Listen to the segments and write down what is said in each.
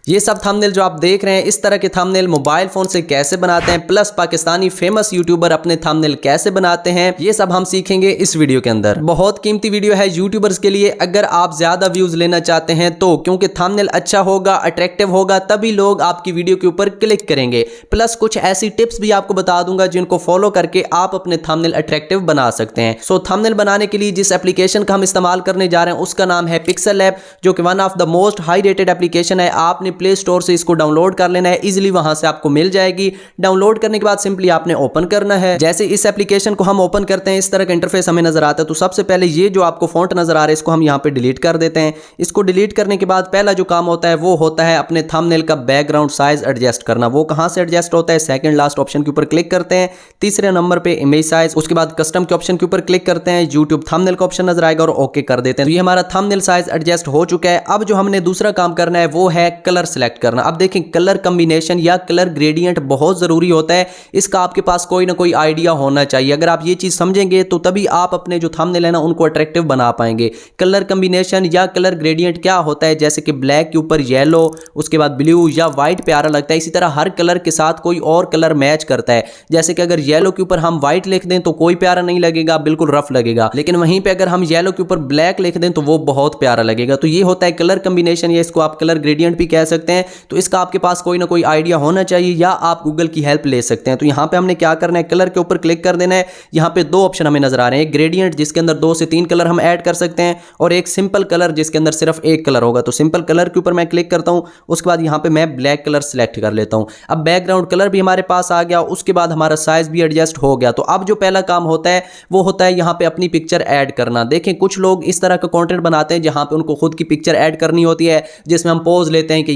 ये सब थंबनेल जो आप देख रहे हैं, इस तरह के थंबनेल मोबाइल फोन से कैसे बनाते हैं, प्लस पाकिस्तानी फेमस यूट्यूबर अपने थंबनेल कैसे बनाते हैं, ये सब हम सीखेंगे इस वीडियो के अंदर। बहुत कीमती वीडियो है यूट्यूबर्स के लिए। अगर आप ज्यादा व्यूज लेना चाहते हैं तो, क्योंकि थंबनेल अच्छा होगा, अट्रैक्टिव होगा, तभी लोग आपकी वीडियो के ऊपर क्लिक करेंगे। प्लस कुछ ऐसी टिप्स भी आपको बता दूंगा जिनको फॉलो करके आप अपने थंबनेल अट्रैक्टिव बना सकते हैं। सो थंबनेल बनाने के लिए जिस एप्लीकेशन का हम इस्तेमाल करने जा रहे हैं उसका नाम है पिक्सल लैब, जो कि one of the most high rated application है। आपने प्ले स्टोर से इसको डाउनलोड कर लेना है, इजीली वहां से आपको मिल जाएगी। डाउनलोड करने के बाद सिंपली आपने ओपन करना है। जैसे इस एप्लीकेशन को हम ओपन करते हैं, इस तरह का इंटरफेस हमें नजर आता है। तो सबसे पहले ये जो आपको फॉन्ट नजर आ रहा है, इसको हम यहाँ पे डिलीट कर देते हैं। इसको डिलीट करने के बाद पहला जो काम होता है वो होता है अपने थंबनेल का बैकग्राउंड साइज एडजस्ट करना। वो कहां से एडजस्ट होता है? सेकंड लास्ट ऑप्शन के ऊपर क्लिक करते हैं, तीसरे नंबर पे इमेज साइज, उसके बाद कस्टम के ऑप्शन के ऊपर क्लिक करते हैं, यूट्यूब थंबनेल का ऑप्शन नजर आएगा और ओके कर देते हैं। तो ये हमारा थंबनेल साइज एडजस्ट हो चुका है। अब जो हमने दूसरा काम करना है वो है कलर सेलेक्ट करना। अब देखें, कलर कॉम्बिनेशन या कलर ग्रेडियंट बहुत जरूरी होता है। इसका आपके पास कोई ना कोई आइडिया होना चाहिए। अगर आप ये चीज समझेंगे तो तभी आप अपने जो थंबनेल है ना उनको अट्रैक्टिव बना पाएंगे। कलर कॉम्बिनेशन या कलर ग्रेडियंट क्या होता है? जैसे कि ब्लैक के ऊपर येलो, उसके बाद ब्लू या व्हाइट प्यारा लगता है, इसी तरह हर कलर के साथ कोई और कलर मैच करता है। जैसे कि अगर येलो के ऊपर हम व्हाइट लिख दें तो कोई प्यारा नहीं लगेगा, बिल्कुल रफ लगेगा। लेकिन वहीं पे अगर हम येलो के ऊपर ब्लैक लिख दें तो वो बहुत प्यारा लगेगा। तो ये होता है कलर कॉम्बिनेशन, या इसको आप कलर ग्रेडियंट भी कह सकते हैं। तो इसका आपके पास कोई ना कोई आइडिया होना चाहिए या आप गूगल की हेल्प ले सकते हैं। तो यहाँ पे हमने क्या करना है, कलर के ऊपर क्लिक कर देना है। यहाँ पे दो ऑप्शन हमें नजर आ रहे हैं, ग्रेडियंट जिसके अंदर 2 से 3 कलर हम ऐड कर सकते हैं, और एक सिंपल कलर जिसके अंदर सिर्फ एक कलर होगा। तो सिंपल कलर के ऊपर मैं क्लिक करता हूँ, उसके बाद यहाँ पे मैं ब्लैक कलर सेलेक्ट कर लेता हूँ। अब बैकग्राउंड कलर भी हमारे पास आ गया, उसके बाद हमारा साइज भी एडजस्ट हो गया। तो अब जो पहला काम होता है वो होता है यहाँ पे अपनी पिक्चर ऐड करना। देखें, कुछ लोग इस तरह का कंटेंट बनाते हैं जहाँ पे उनको खुद की पिक्चर ऐड करनी होती है, जिसमें हम पोज लेते हैं कि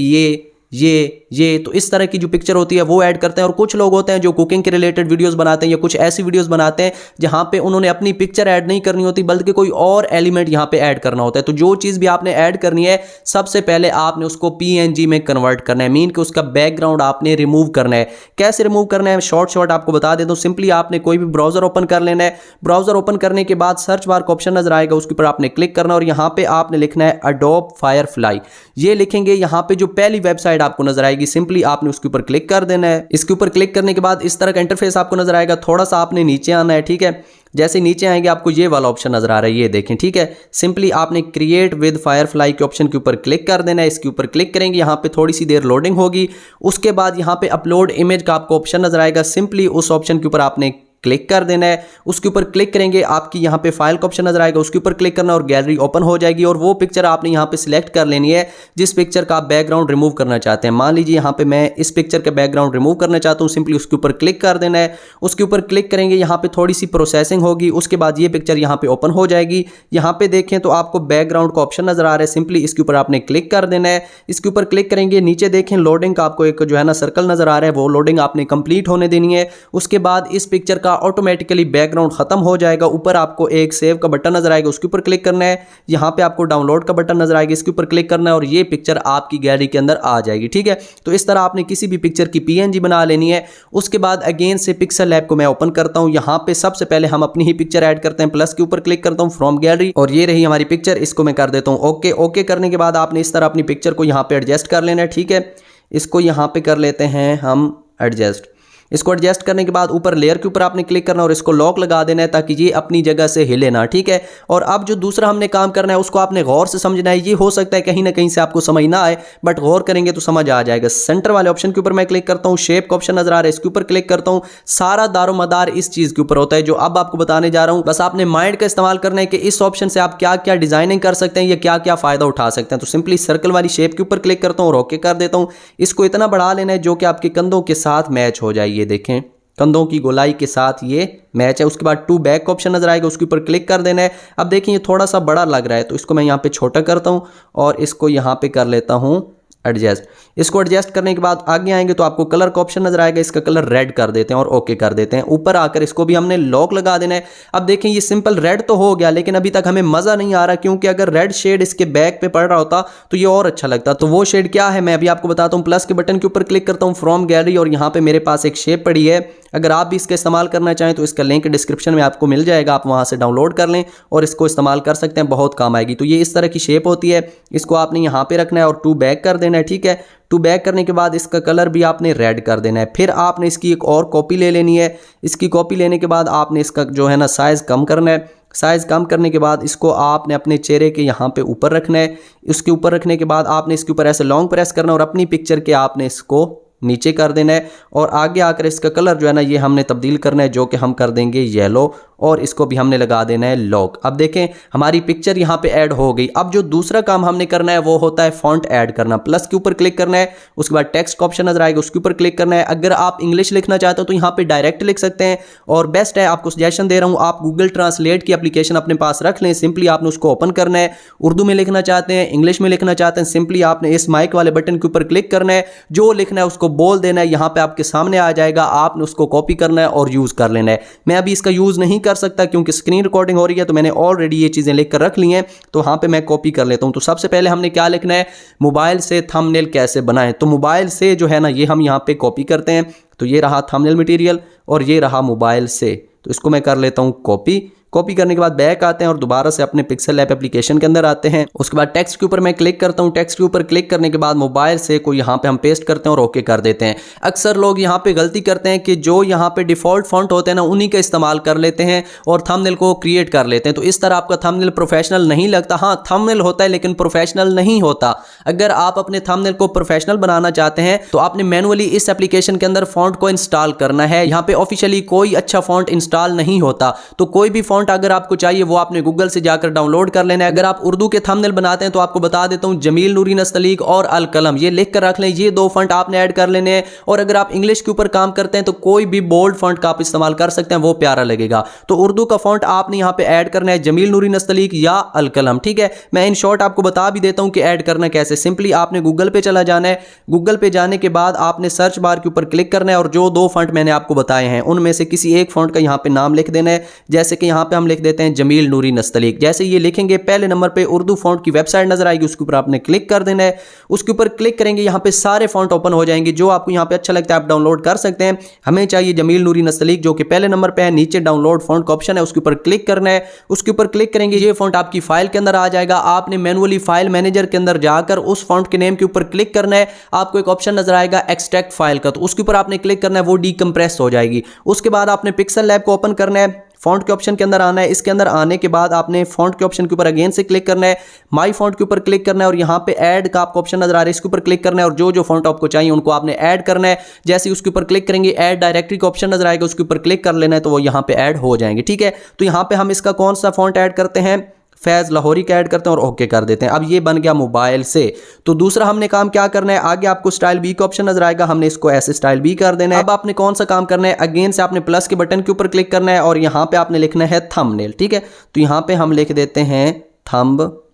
ये तो इस तरह की जो पिक्चर होती है वो ऐड करते हैं। और कुछ लोग होते हैं जो कुकिंग के रिलेटेड वीडियोस बनाते हैं या कुछ ऐसी वीडियोस बनाते हैं जहां पे उन्होंने अपनी पिक्चर ऐड नहीं करनी होती, बल्कि कोई और एलिमेंट यहां पे ऐड करना होता है। तो जो चीज़ भी आपने ऐड करनी है, सबसे पहले आपने उसको PNG में कन्वर्ट करना है, मीन कि उसका बैकग्राउंड आपने रिमूव करना है। कैसे रिमूव करना है, शॉर्ट आपको बता देता हूँ। सिंपली आपने कोई भी ब्राउजर ओपन कर लेना है। ब्राउजर ओपन करने के बाद सर्च बार का ऑप्शन नजर आएगा, उसके ऊपर आपने क्लिक करना और यहाँ पे आपने लिखना है अडोब फायरफ्लाई। ये लिखेंगे, यहाँ पे जो पहली वेबसाइट आपको नजर आएगी सिंपली आपने उसके ऊपर क्लिक कर देना है। इसके ऊपर क्लिक करने के बाद इस तरह का इंटरफेस आपको नजर आएगा। थोड़ा सा आपने नीचे आना है, ठीक है। जैसे नीचे आएंगे आपको ये वाला ऑप्शन नजर आ रहा है, ये देखें, ठीक है। सिंपली आपने क्रिएट विद फायरफ्लाई के ऑप्शन के ऊपर क्लिक कर देना है। इसके ऊपर क्लिक करेंगे, यहाँ पे थोड़ी सी देर लोडिंग होगी। उसके बाद यहाँ पे अपलोड इमेज का आपको ऑप्शन नजर आएगा। सिंपली उस ऑप्शन के ऊपर आपने क्लिक कर देना है। उसके ऊपर क्लिक करेंगे, आपकी यहाँ पे फाइल का ऑप्शन नजर आएगा, उसके ऊपर क्लिक करना और गैलरी ओपन हो जाएगी। और वो पिक्चर आपने यहाँ पे सिलेक्ट कर लेनी है जिस पिक्चर का आप बैकग्राउंड रिमूव करना चाहते हैं। मान लीजिए यहाँ पे मैं इस पिक्चर का बैकग्राउंड रिमूव करना चाहता हूँ, सिंपली उसके ऊपर क्लिक कर देना है। उसके ऊपर क्लिक करेंगे, यहाँ पे थोड़ी सी प्रोसेसिंग होगी, उसके बाद ये पिक्चर यहाँ पे ओपन हो जाएगी। यहाँ पे देखें तो आपको बैकग्राउंड का ऑप्शन नजर आ रहा है, सिंपली इसके ऊपर आपने क्लिक कर देना है। इसके ऊपर क्लिक करेंगे, नीचे देखें लोडिंग का आपको एक जो है ना सर्कल नजर आ रहा है, वो लोडिंग आपने कंप्लीट होने देनी है। उसके बाद इस पिक्चर का ऑटोमेटिकली बैकग्राउंड खत्म हो जाएगा। ऊपर आपको एक सेव का बटन नजर आएगा, उसके ऊपर क्लिक करना है। यहाँ पे आपको डाउनलोड का बटन नजर आएगा, इसके ऊपर क्लिक करना है और ये पिक्चर आपकी गैलरी के अंदर आ जाएगी, ठीक है। तो इस तरह आपने किसी भी पिक्चर की PNG बना लेनी है। उसके बाद अगेन से पिक्सल लैब को मैं ओपन करता हूँ। यहाँ पे सबसे पहले हम अपनी ही पिक्चर ऐड करते हैं, प्लस के ऊपर क्लिक करता हूँ, फ्रॉम गैलरी, और ये रही हमारी पिक्चर। इसको मैं कर देता हूँ ओके। ओके करने के बाद आपने इस तरह अपनी पिक्चर को यहाँ पे एडजस्ट कर लेना है, ठीक है। इसको यहाँ पे कर लेते हैं हम एडजस्ट। इसको एडजस्ट करने के बाद ऊपर लेयर के ऊपर आपने क्लिक करना और इसको लॉक लगा देना है ताकि ये अपनी जगह से हिले ना, ठीक है। और अब जो दूसरा हमने काम करना है उसको आपने गौर से समझना है। ये हो सकता है कहीं ना कहीं से आपको समझ ना आए, बट गौर करेंगे तो समझ आ जाएगा। सेंटर वाले ऑप्शन के ऊपर मैं क्लिक करता हूँ, शेप का ऑप्शन नजर आ रहा है, इसके ऊपर क्लिक करता हूँ। सारा दारोमदार इस चीज के ऊपर होता है जो अब आपको बताने जा रहा हूँ। बस आपने माइंड का इस्तेमाल करना है कि इस ऑप्शन से आप क्या क्या डिजाइनिंग कर सकते हैं या क्या क्या फायदा उठा सकते हैं। तो सिंपली सर्कल वाली शेप के ऊपर क्लिक करता हूँ और ओके कर देता हूँ। इसको इतना बढ़ा लेना है जो कि आपके कंधों के साथ मैच हो जाए। ये देखें, कंधों की गोलाई के साथ ये मैच है। उसके बाद टू बैक का ऑप्शन नजर आएगा, उसके ऊपर क्लिक कर देना है। अब देखिए ये थोड़ा सा बड़ा लग रहा है, तो इसको मैं यहाँ पे छोटा करता हूँ और इसको यहाँ पे कर लेता हूँ एडजस्ट। इसको एडजस्ट करने के बाद आगे आएंगे तो आपको कलर का ऑप्शन नजर आएगा, इसका कलर रेड कर देते हैं और ओके कर देते हैं। ऊपर आकर इसको भी हमने लॉक लगा देना है। अब देखें ये सिंपल रेड तो हो गया, लेकिन अभी तक हमें मजा नहीं आ रहा, क्योंकि अगर रेड शेड इसके बैक पे पड़ रहा होता तो ये और अच्छा लगता। तो वो शेड क्या है मैं अभी आपको बताता हूँ। प्लस के बटन के ऊपर क्लिक करता हूँ, फ्रॉम गैलरी, और यहाँ पे मेरे पास एक शेप पड़ी है। अगर आप भी इसका इस्तेमाल करना चाहें तो इसका लिंक डिस्क्रिप्शन में आपको मिल जाएगा, आप वहां से डाउनलोड कर लें और इसको इस्तेमाल कर सकते हैं, बहुत काम आएगी। तो ये इस तरह की शेप होती है, इसको आपने यहाँ पे रखना है और टू बैक कर देना है, ठीक है। टू बैक करने के बाद इसका कलर भी आपने रेड कर देना है। फिर आपने इसकी एक और कॉपी ले लेनी है। इसकी कॉपी लेने के बाद आपने इसका जो है ना साइज़ कम करना है। साइज़ कम करने के बाद इसको आपने अपने चेहरे के यहाँ पे ऊपर रखना है। उसके ऊपर रखने के बाद आपने इसके ऊपर ऐसे लॉन्ग प्रेस करना और अपनी पिक्चर के आपने इसको नीचे कर देना है और आगे आकर इसका कलर जो है ना ये हमने तब्दील करना है, जो कि हम कर देंगे येलो, और इसको भी हमने लगा देना है लॉक। अब देखें हमारी पिक्चर यहाँ पे ऐड हो गई। अब जो दूसरा काम हमने करना है वो होता है फॉन्ट ऐड करना। प्लस के ऊपर क्लिक करना है, उसके बाद टेक्स्ट का ऑप्शन नजर आएगा, उसके ऊपर क्लिक करना है। अगर आप इंग्लिश लिखना चाहते हो तो यहाँ पे डायरेक्ट लिख सकते हैं, और बेस्ट है, आपको सजेशन दे रहा हूँ, आप गूगल ट्रांसलेट की एप्लीकेशन अपने पास रख लें। सिंपली आपने उसको ओपन करना है। उर्दू में लिखना चाहते हैं, इंग्लिश में लिखना चाहते हैं, सिंपली आपने इस माइक वाले बटन के ऊपर क्लिक करना है, जो लिखना है उसको बोल देना है, यहाँ पे आपके सामने आ जाएगा। आपने उसको कॉपी करना है और यूज कर लेना है। मैं अभी इसका यूज नहीं कर सकता क्योंकि स्क्रीन रिकॉर्डिंग हो रही है, तो मैंने ऑलरेडी ये चीजें लिख कर रख ली हैं, तो वहां पे मैं कॉपी कर लेता हूं। तो सबसे पहले हमने क्या लिखना है, मोबाइल से थंबनेल कैसे बनाएं। तो मोबाइल से जो है ना ये हम यहाँ पे कॉपी करते हैं। तो ये रहा थंबनेल मटेरियल और ये रहा मोबाइल से। तो इसको मैं कर लेता हूं कॉपी। कॉपी करने के बाद बैक आते हैं और दोबारा से अपने पिक्सल लैब एप्लीकेशन के अंदर आते हैं। उसके बाद टेक्स्ट के ऊपर मैं क्लिक करता हूं। टेक्स्ट के ऊपर क्लिक करने के बाद मोबाइल से को यहाँ पे हम पेस्ट करते हैं और ओके कर देते हैं। अक्सर लोग यहाँ पे गलती करते हैं कि जो यहाँ पे डिफॉल्ट फॉन्ट होते हैं ना उन्हीं का इस्तेमाल कर लेते हैं और थंबनेल को क्रिएट कर लेते हैं। तो इस तरह आपका थंबनेल प्रोफेशनल नहीं लगता। हाँ, थंबनेल होता है लेकिन प्रोफेशनल नहीं होता। अगर आप अपने थंबनेल को प्रोफेशनल बनाना चाहते हैं तो आपने मैनुअली इस एप्लीकेशन के अंदर फॉन्ट को इंस्टॉल करना है। यहाँ पे ऑफिशियली कोई अच्छा फॉन्ट इंस्टॉल नहीं होता। तो कोई भी फॉन्ट अगर आपको चाहिए वो आपने गूगल से जाकर डाउनलोड कर लेना है। अगर आप उर्दू के थंबनेल बनाते हैं तो आपको बता देता हूं, जमील नूरी नस्तलीक और अल कलम, ये लिख कर रख लें। ये दो फॉन्ट आपने ऐड कर लेने हैं। और अगर आप इंग्लिश के ऊपर काम करते हैं तो कोई भी बोल्ड फॉन्ट का आप इस्तेमाल कर सकते हैं, वो प्यारा लगेगा। तो उर्दू का फॉन्ट आपने यहां पे ऐड करना है, जमील नूरी नस्तलीक या अल कलम, ठीक है। मैं इन शॉर्ट आपको बता भी देता हूं कि ऐड करना कैसे। सिंपली आपने गूगल पे चला जाना है। गूगल पे जाने के बाद आपने सर्च बार के ऊपर क्लिक करना है और जो दो फॉन्ट मैंने आपको बताए हैं उनमें से किसी एक फॉन्ट का यहां पे नाम लिख देना है। जैसे कि यहां पे हम लिख देते हैं जमील नूरी नस्तलीक। जैसे ये लिखेंगे पहले नंबर पे उर्दू फॉन्ट की वेबसाइट नजर आएगी, उसके ऊपर आपने क्लिक कर देना है। उसके ऊपर क्लिक करेंगे, यहाँ पे सारे फॉन्ट ओपन हो जाएंगे। जो आपको यहाँ पे अच्छा लगता है आप डाउनलोड कर सकते हैं। हमें चाहिए जमील नूरी नस्तलीक जो कि पहले नंबर पे है। नीचे डाउनलोड फॉन्ट का ऑप्शन है, उसके ऊपर क्लिक करना है। उसके ऊपर क्लिक करेंगे, ये फॉन्ट आपकी फाइल के अंदर आ जाएगा। आपने मैनुअली फाइल मैनेजर के अंदर जाकर उस फॉन्ट के नेम के ऊपर क्लिक करना है। आपको एक ऑप्शन नजर आएगा एक्सट्रैक्ट फाइल का, तो उसके ऊपर आपने क्लिक करना है, वो डीकंप्रेस हो जाएगी। उसके बाद आपने पिक्सल लैब को ओपन करना है, फॉन्ट के ऑप्शन के अंदर आना है। इसके अंदर आने के बाद आपने फॉन्ट के ऑप्शन के ऊपर अगेन से क्लिक करना है, माई फॉन्ट के ऊपर क्लिक करना है और यहाँ पे ऐड का आपको ऑप्शन नजर आ रहा है, इसके ऊपर क्लिक करना है और जो जो फॉन्ट आपको चाहिए उनको आपने ऐड करना है। जैसे ही उसके ऊपर क्लिक करेंगे ऐड डायरेक्टरी का ऑप्शन नजर आएगा, उसके ऊपर क्लिक कर लेना है, तो वो यहाँ पे ऐड हो जाएंगे, ठीक है। तो यहाँ पे हम इसका कौन सा फॉन्ट ऐड करते हैं, फैज लाहौरी का ऐड करते हैं और ओके कर देते हैं। अब ये बन गया मोबाइल से। तो दूसरा हमने काम क्या करना है, आगे आपको स्टाइल बी का ऑप्शन नजर आएगा, हमने इसको ऐसे स्टाइल बी कर देना है। अब आपने कौन सा काम करना है, अगेन से आपने प्लस के बटन के ऊपर क्लिक करना है और यहाँ पे आपने लिखना है थंबनेल, ठीक है। तो यहाँ पे हम लिख देते हैं थंबनेल।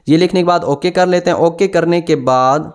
ये लिखने के बाद ओके कर लेते हैं। ओके करने के बाद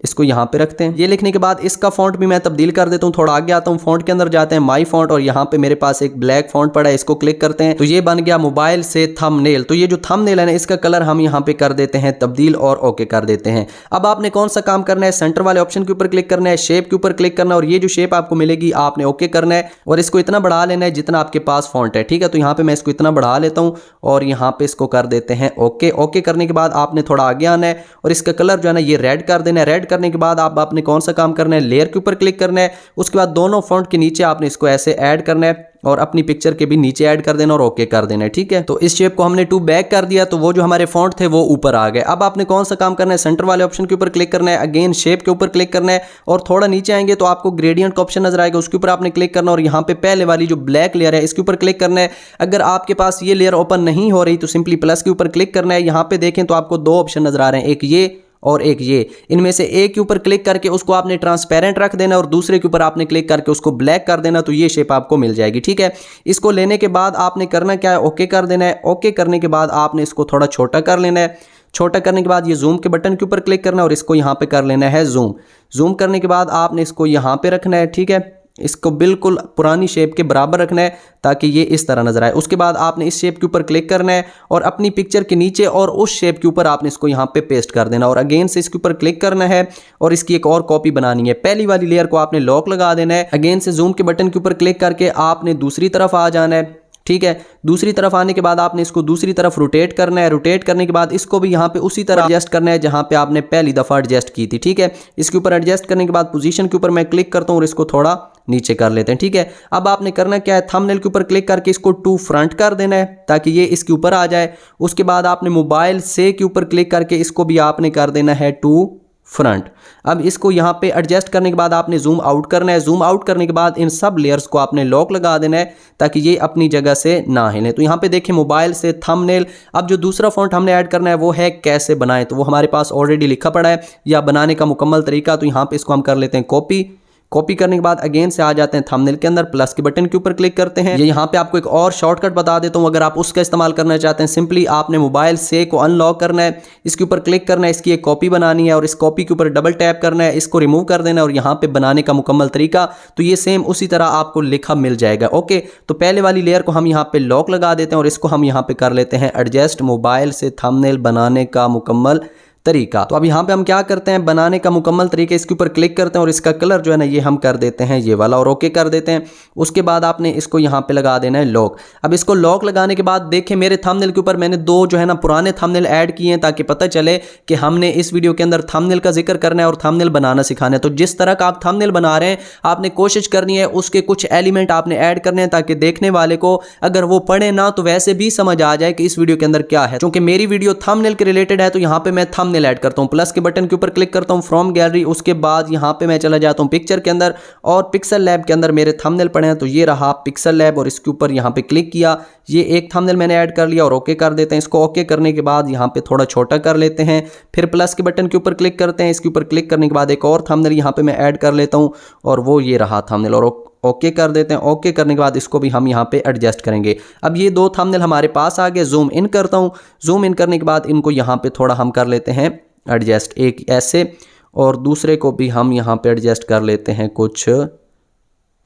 इसको यहाँ पे रखते हैं। ये लिखने के बाद इसका फॉन्ट भी मैं तब्दील कर देता हूँ। थोड़ा आगे आता हूँ, फॉन्ट के अंदर जाते हैं, माई फॉन्ट, और यहाँ पे मेरे पास एक ब्लैक फॉन्ट पड़ा है, इसको क्लिक करते हैं। तो ये बन गया मोबाइल से थंबनेल। तो ये जो थंबनेल है ना इसका कलर हम यहाँ पे कर देते हैं तब्दील और ओके कर देते हैं। अब आपने कौन सा काम करना है, सेंटर वाले ऑप्शन के ऊपर क्लिक करना है, शेप के ऊपर क्लिक करना है और ये जो शेप आपको मिलेगी आपने ओके करना है और इसको इतना बढ़ा लेना है जितना आपके पास फॉन्ट है, ठीक है। तो यहाँ पे मैं इसको इतना बढ़ा लेता हूँ और यहाँ पे इसको कर देते हैं ओके। ओके करने के बाद आपने थोड़ा आगे आना है और इसका कलर जो है ना ये रेड कर देना है। रेड करने के बाद आपने कौन सा काम करना है, लेयर के ऊपर क्लिक करना है। उसके बाद दोनों फॉन्ट के नीचे आपने इसको ऐसे ऐड करना है और अपनी पिक्चर के भी नीचे ऐड कर देना और ओके कर देना है, ठीक है। तो इस शेप को हमने टू बैक कर दिया, तो वो जो हमारे फॉन्ट थे वो ऊपर आ गए। अब आपने कौन सा काम करना है, सेंटर वाले ऑप्शन के ऊपर क्लिक करना है, अगेन शेप के ऊपर क्लिक करना है और थोड़ा नीचे आएंगे तो आपको ग्रेडियंट का ऑप्शन नजर आएगा, उसके ऊपर आपने क्लिक करना और यहाँ पे पहले वाली जो ब्लैक लेयर है इसके ऊपर क्लिक करना है। अगर आपके पास ये लेयर ओपन नहीं हो रही तो सिंपली प्लस के ऊपर क्लिक करना है। यहाँ पे देखें तो आपको दो ऑप्शन नजर आ रहे हैं, एक ये और एक ये। इनमें से एक के ऊपर क्लिक करके उसको आपने ट्रांसपेरेंट रख देना और दूसरे के ऊपर आपने क्लिक करके उसको ब्लैक कर देना, तो ये शेप आपको मिल जाएगी, ठीक है। इसको लेने के बाद आपने करना क्या है, ओके कर देना है। ओके करने के बाद आपने इसको थोड़ा छोटा कर लेना है। छोटा करने के बाद ये जूम के बटन के ऊपर क्लिक करना और इसको यहाँ पे कर लेना है जूम। जूम करने के बाद आपने इसको यहाँ पे रखना है, ठीक है। इसको बिल्कुल पुरानी शेप के बराबर रखना है ताकि ये इस तरह नजर आए। उसके बाद आपने इस शेप के ऊपर क्लिक करना है और अपनी पिक्चर के नीचे और उस शेप के ऊपर आपने इसको यहाँ पे पेस्ट कर देना और अगेन से इसके ऊपर क्लिक करना है और इसकी एक और कॉपी बनानी है। पहली वाली लेयर को आपने लॉक लगा देना है। अगेन से जूम के बटन के ऊपर क्लिक करके आपने दूसरी तरफ आ जाना है, ठीक है। दूसरी तरफ आने के बाद आपने इसको दूसरी तरफ रोटेट करना है। रोटेट करने के बाद इसको भी यहाँ पे उसी तरह एडजस्ट करना है जहाँ पे आपने पहली दफ़ा एडजस्ट की थी, ठीक है। इसके ऊपर एडजस्ट करने के बाद पोजीशन के ऊपर मैं क्लिक करता हूँ और इसको थोड़ा नीचे कर लेते हैं, ठीक है। अब आपने करना क्या है, थंबनेल के ऊपर क्लिक करके इसको टू फ्रंट कर देना है ताकि ये इसके ऊपर आ जाए। उसके बाद आपने मोबाइल से के ऊपर क्लिक करके इसको भी आपने कर देना है टू फ्रंट। अब इसको यहाँ पे एडजस्ट करने के बाद आपने जूम आउट करना है। जूम आउट करने के बाद इन सब लेयर्स को आपने लॉक लगा देना है ताकि ये अपनी जगह से ना हिले। तो यहाँ पे देखिए मोबाइल से थंबनेल। अब जो दूसरा फॉन्ट हमने ऐड करना है वो है कैसे बनाएं, तो वो हमारे पास ऑलरेडी लिखा पड़ा है या बनाने का मुकम्मल तरीका। तो यहाँ पे इसको हम कर लेते हैं कॉपी। कॉपी करने के बाद अगेन से आ जाते हैं थंबनेल के अंदर, प्लस के बटन के ऊपर क्लिक करते हैं। ये यहाँ पे आपको एक और शॉर्टकट बता देता हूँ, अगर आप उसका इस्तेमाल करना चाहते हैं सिंपली आपने मोबाइल से को अनलॉक करना है, इसके ऊपर क्लिक करना है, इसकी एक कॉपी बनानी है और इस कॉपी के ऊपर डबल टैप करना है, इसको रिमूव कर देना है और यहाँ पे बनाने का मुकम्मल तरीका। तो ये सेम उसी तरह आपको लिखा मिल जाएगा। ओके, तो पहले वाली लेयर को हम यहाँ पे लॉक लगा देते हैं और इसको हम यहाँ पे कर लेते हैं एडजस्ट मोबाइल से थंबनेल बनाने का मुकम्मल तरीका। तो अब यहाँ पे हम क्या करते हैं, बनाने का मुकम्मल तरीका, इसके ऊपर क्लिक करते हैं और इसका कलर जो है ना ये हम कर देते हैं ये वाला और ओके कर देते हैं। उसके बाद आपने इसको यहाँ पे लगा देना है लॉक। अब इसको लॉक लगाने के बाद देखें मेरे थंबनेल के ऊपर मैंने दो जो है ना पुराने थंबनेल ऐड किए हैं ताकि पता चले कि हमने इस वीडियो के अंदर थंबनेल का जिक्र करना है और थंबनेल बनाना सिखाना है। तो जिस तरह का आप थंबनेल बना रहे हैं आपने कोशिश करनी है उसके कुछ एलिमेंट आपने ऐड करने हैं ताकि देखने वाले को अगर वो पढ़े ना तो वैसे भी समझ आ जाए कि इस वीडियो के अंदर क्या है। क्योंकि मेरी वीडियो थंबनेल के रिलेटेड है तो यहाँ पे मैं थंबनेल ऐड करता हूँ। प्लस के बटन के ऊपर क्लिक करता हूँ फ्रॉम गैलरी। उसके बाद यहाँ पे मैं चला जाता हूँ पिक्चर के अंदर और पिक्सल लैब के अंदर मेरे थंबनेल पड़े हैं। तो ये रहा पिक्सल लैब और इसके ऊपर यहाँ पे क्लिक किया, ये एक थंबनेल मैंने ऐड कर लिया और ओके कर देते हैं। इसको ओके करने के बाद यहाँ पे थोड़ा छोटा कर लेते हैं, फिर प्लस के बटन के ऊपर क्लिक करते हैं। इसके ऊपर क्लिक करने के बाद एक और थंबनेल यहाँ पे मैं ऐड कर लेता हूँ और वो ये रहा थंबनेल और ओके कर देते हैं। ओके करने के बाद इसको भी हम यहाँ पे एडजस्ट करेंगे। अब ये दो थंबनेल हमारे पास आ गए। जूम इन करता हूँ। जूम इन करने के बाद इनको यहाँ पे थोड़ा हम कर लेते हैं एडजस्ट, एक ऐसे और दूसरे को भी हम यहाँ पे एडजस्ट कर लेते हैं कुछ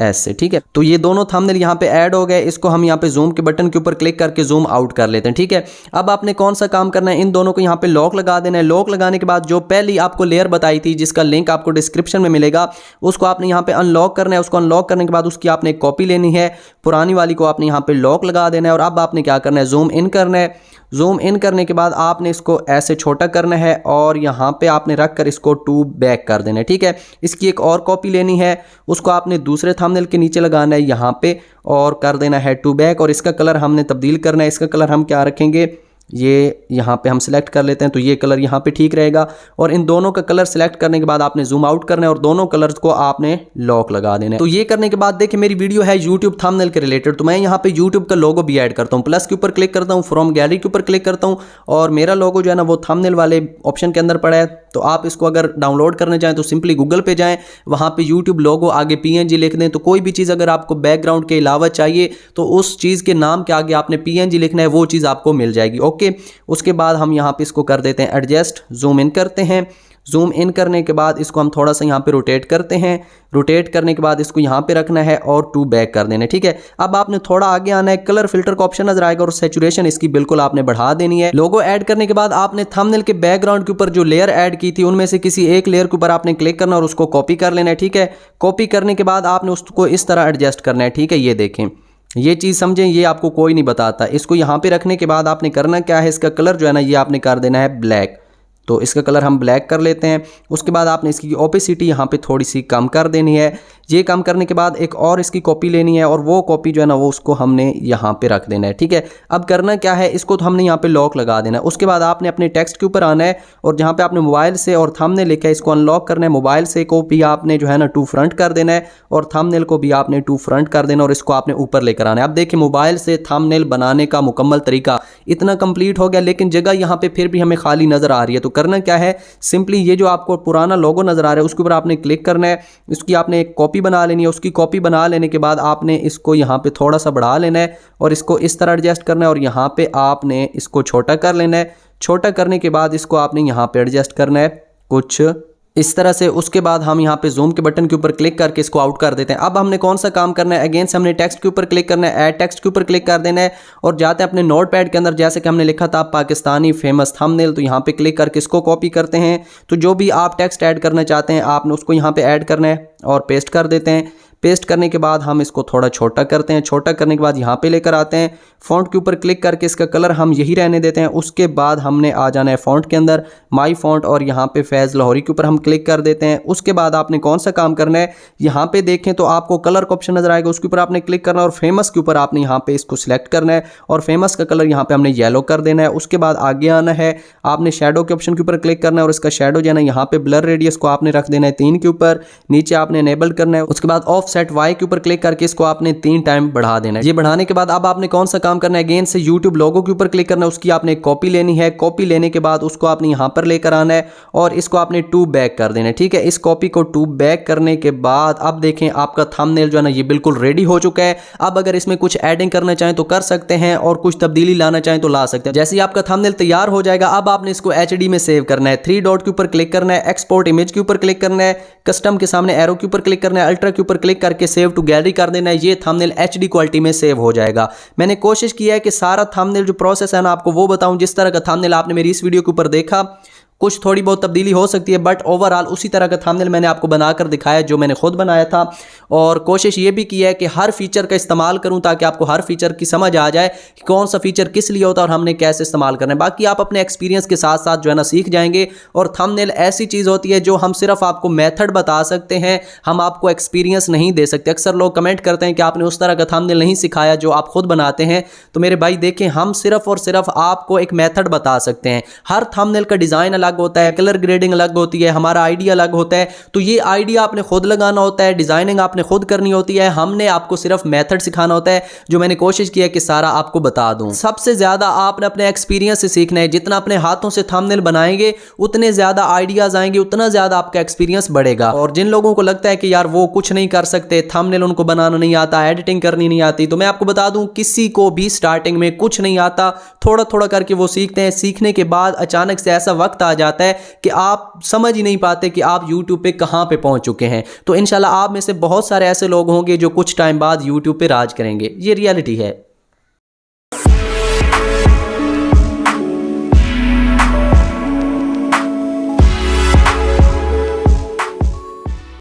ऐसे, ठीक है। तो ये दोनों थंबनेल यहाँ पे ऐड हो गए। इसको हम यहाँ पे जूम के बटन के ऊपर क्लिक करके जूम आउट कर लेते हैं, ठीक है। अब आपने कौन सा काम करना है, इन दोनों को यहाँ पे लॉक लगा देना है। लॉक लगाने के बाद जो पहली आपको लेयर बताई थी जिसका लिंक आपको डिस्क्रिप्शन में मिलेगा उसको आपने यहाँ पे अनलॉक करना है। उसको अनलॉक करने के बाद उसकी आपने एक कॉपी लेनी है, पुरानी वाली को आपने यहाँ पे लॉक लगा देना है और अब आपने क्या करना है, जूम इन करना है। जूम इन करने के बाद आपने इसको ऐसे छोटा करना है और यहाँ पे आपने रख कर इसको टू बैक कर देना है, ठीक है। इसकी एक और कॉपी लेनी है, उसको आपने दूसरे थंबनेल के नीचे लगाना है यहाँ पे और कर देना है टू बैक और इसका कलर हमने तब्दील करना है। इसका कलर हम क्या रखेंगे, ये यहाँ पे हम सिलेक्ट कर लेते हैं तो ये कलर यहाँ पे ठीक रहेगा। और इन दोनों का कलर सिलेक्ट करने के बाद आपने जूम आउट करना है और दोनों कलर्स को आपने लॉक लगा देना है। तो ये करने के बाद देखिए मेरी वीडियो है यूट्यूब थंबनेल के रिलेटेड, तो मैं यहाँ पे यूट्यूब का लोगो भी ऐड करता हूँ। प्लस के ऊपर क्लिक करता हूँ, फ्रॉम गैलरी के ऊपर क्लिक करता हूँ और मेरा लोगो जो है ना वो थंबनेल वाले ऑप्शन के अंदर पड़ा है। तो आप इसको अगर डाउनलोड करना चाहें तो सिंपली गूगल पे जाएं, वहाँ पे यूट्यूब लोगो आगे PNG लिख दें। तो कोई भी चीज़ अगर आपको बैकग्राउंड के अलावा चाहिए तो उस चीज़ के नाम के आगे आपने PNG लिखना है, वो चीज़ आपको मिल जाएगी। ओके, उसके बाद हम यहाँ पे इसको कर देते हैं एडजस्ट, जूम इन करते हैं। जूम इन करने के बाद इसको हम थोड़ा सा यहाँ पे रोटेट करते हैं। रोटेट करने के बाद इसको यहाँ पे रखना है और टू बैक कर देना है, ठीक है। अब आपने थोड़ा आगे आना है, कलर फिल्टर का ऑप्शन नजर आएगा और सैचुरेशन इसकी बिल्कुल आपने बढ़ा देनी है। लोगो ऐड करने के बाद आपने थंबनेल के बैकग्राउंड के ऊपर जो लेयर ऐड की थी उनमें से किसी एक लेयर के ऊपर आपने क्लिक करना और उसको कॉपी कर लेना है, ठीक है। कॉपी करने के बाद आपने उसको इस तरह एडजस्ट करना है, ठीक है। ये देखें, ये चीज़ समझें, ये आपको कोई नहीं बताता। इसको यहाँ पे रखने के बाद आपने करना क्या है, इसका कलर जो है ना ये आपने कर देना है ब्लैक। तो इसका कलर हम ब्लैक कर लेते हैं। उसके बाद आपने इसकी ओपेसिटी यहाँ पे थोड़ी सी कम कर देनी है। ये कम करने के बाद एक और इसकी कॉपी लेनी है और वो कॉपी जो है ना वो उसको हमने यहाँ पे रख देना है, ठीक है। अब करना क्या है, इसको तो हमने यहाँ पे लॉक लगा देना है। उसके बाद आपने अपने टेक्स्ट के ऊपर आना है और जहाँ पे आपने मोबाइल से और थंबनेल लिखा है इसको अनलॉक करना है। मोबाइल से को भी आपने जो है ना टू फ्रंट कर देना है और थंबनेल को भी आपने टू फ्रंट कर देना और इसको आपने ऊपर लेकर आना है। अब देखिए मोबाइल से थंबनेल बनाने का मुकम्मल तरीका इतना कंप्लीट हो गया, लेकिन जगह यहाँ पे फिर भी हमें खाली नजर आ रही है। तो करना क्या है, सिंपली ये जो आपको पुराना लोगो नजर आ रहा है उसके ऊपर आपने क्लिक करना है, इसकी आपने एक कॉपी बना लेनी है। उसकी कॉपी बना लेने के बाद आपने इसको यहाँ पे थोड़ा सा बढ़ा लेना है और इसको इस तरह एडजस्ट करना है और यहाँ पे आपने इसको छोटा कर लेना है। छोटा करने के बाद इसको आपने यहाँ पे एडजस्ट करना है कुछ इस तरह से। उसके बाद हम यहाँ पे जूम के बटन के ऊपर क्लिक करके इसको आउट कर देते हैं। अब हमने कौन सा काम करना है, अगेन से हमने टेक्स्ट के ऊपर क्लिक करना है, ऐड टेक्स्ट के ऊपर क्लिक कर देना है और जाते हैं अपने नोटपैड के अंदर, जैसे कि हमने लिखा था पाकिस्तानी फेमस थंबनेल, तो यहाँ पे क्लिक करके इसको कॉपी करते हैं। तो जो भी आप टेक्स्ट ऐड करना चाहते हैं आपने उसको यहाँ पे ऐड करना है और पेस्ट कर देते हैं। पेस्ट करने के बाद हम इसको थोड़ा छोटा करते हैं। छोटा करने के बाद यहाँ पे लेकर आते हैं, फ़ॉन्ट के ऊपर क्लिक करके इसका कलर हम यही रहने देते हैं। उसके बाद हमने आ जाना है फ़ॉन्ट के अंदर, माई फ़ॉन्ट, और यहाँ पे फैज़ लाहौरी के ऊपर हम क्लिक कर देते हैं। उसके बाद आपने कौन सा काम करना है, यहाँ पे देखें तो आपको कलर का ऑप्शन नजर आएगा, उसके ऊपर आपने क्लिक करना है और फेमस के ऊपर आपने यहाँ पे इसको सिलेक्ट करना है और फेमस का कलर यहाँ पे हमने येलो कर देना है। उसके बाद आगे आना है, आपने शेडो के ऑप्शन के ऊपर क्लिक करना है और इसका शेडो जो है ना यहाँ पे ब्लर रेडियस को आपने रख देना है 3 के ऊपर, नीचे आपने इनेबल करना है। उसके बाद ऑफसेट वाई के ऊपर क्लिक करके इसको आपने 3 टाइम बढ़ा देना है। ये बढ़ाने के बाद अब आपने कौन सा काम करना है, अगेन से यूट्यूब लोगो के ऊपर क्लिक करना है, उसकी आपने कॉपी लेनी है। कॉपी लेने के बाद उसको आपने यहाँ पर लेकर आना है और इसको आपने 2 बैक कर देना है। ठीक है, इस कॉपी को 2 बैक करने के बाद अब देखें आपका थंबनेल जो है ना ये बिल्कुल रेडी हो चुका है। अब अगर इसमें कुछ एडिंग करना चाहें तो कर सकते हैं और कुछ तब्दीली लाना चाहें तो ला सकते हैं। जैसे ही आपका थंबनेल तैयार हो जाएगा, अब आपने इसको HD में सेव करना है। 3 डॉट के ऊपर क्लिक करना है, एक्सपोर्ट इमेज के ऊपर क्लिक करना है, कस्टम के सामने एरो के ऊपर क्लिक करना है, अल्ट्रा के ऊपर क्लिक करके सेव टू गैलरी कर देना है। ये थंबनेल HD क्वालिटी में सेव हो जाएगा। मैंने कोशिश किया है कि सारा थंबनेल जो प्रोसेस है ना आपको वो बताऊं, जिस तरह का थंबनेल आपने मेरी इस वीडियो के ऊपर देखा। कुछ थोड़ी बहुत तब्दीली हो सकती है बट ओवरऑल उसी तरह का थंबनेल मैंने आपको बनाकर दिखाया जो मैंने खुद बनाया था, और कोशिश ये भी की है कि हर फीचर का इस्तेमाल करूं ताकि आपको हर फीचर की समझ आ जाए कि कौन सा फीचर किस लिए होता है और हमने कैसे इस्तेमाल करना है। बाकी आप अपने एक्सपीरियंस के साथ साथ जो है ना सीख जाएंगे। और थंबनेल ऐसी चीज़ होती है जो हम सिर्फ आपको मेथड बता सकते हैं, हम आपको एक्सपीरियंस नहीं दे सकते। अक्सर लोग कमेंट करते हैं कि आपने उस तरह का थंबनेल नहीं सिखाया जो आप खुद बनाते हैं। तो मेरे भाई देखें, हम सिर्फ और सिर्फ आपको एक मेथड बता सकते हैं। हर थंबनेल का डिज़ाइन अलग होता है, कलर ग्रेडिंग अलग होती है, हमारा आइडिया अलग होता है। तो ये आइडिया आपने खुद लगाना होता है, डिजाइनिंग आपने खुद करनी होती है, हमने आपको सिर्फ मेथड सिखाना होता है जो मैंने कोशिश किया कि सारा आपको बता दूं। सबसे ज्यादा आपने अपने एक्सपीरियंस से सीखना है। जितना अपने हाथों से थंबनेल बनाएंगे उतने ज्यादा आइडियाज आएंगे, उतना ज्यादा आपका एक्सपीरियंस बढ़ेगा। और जिन लोगों को लगता है कि यार वो कुछ नहीं कर सकते, थंबनेल उनको बनाना नहीं आता, एडिटिंग करनी नहीं आती, तो मैं आपको बता दूं किसी को भी स्टार्टिंग में कुछ नहीं आता, थोड़ा थोड़ा करके वो सीखते हैं। सीखने के बाद अचानक से ऐसा वक्त आ जाता है कि आप समझ ही नहीं पाते कि आप YouTube पे कहां पे पहुंच चुके हैं। तो इंशाल्लाह आप में से बहुत सारे ऐसे लोग होंगे जो कुछ टाइम बाद YouTube पे राज करेंगे। ये रियलिटी है।